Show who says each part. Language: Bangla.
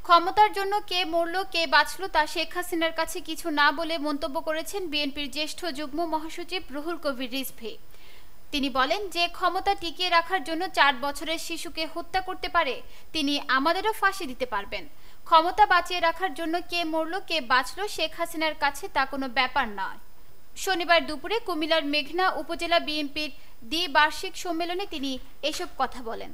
Speaker 1: ক্ষমতার জন্য কে মরল কে বাঁচল তা শেখ হাসিনার কাছে কিছু না বলে মন্তব্য করেছেন বিএনপির জ্যেষ্ঠ যুগ্ম মহাসচিব রুহুল কবির রিজভী। তিনি বলেন, যে ক্ষমতা টিকিয়ে রাখার জন্য 4 বছরের শিশুকে হত্যা করতে পারে তিনি আমাদেরও ফাঁসি দিতে পারবেন। ক্ষমতা বাঁচিয়ে রাখার জন্য কে মরল কে বাঁচল শেখ হাসিনার কাছে তা কোনো ব্যাপার নয়। শনিবার দুপুরে কুমিল্লার মেঘনা উপজেলা বিএনপির দ্বিবার্ষিক সম্মেলনে তিনি এসব কথা বলেন।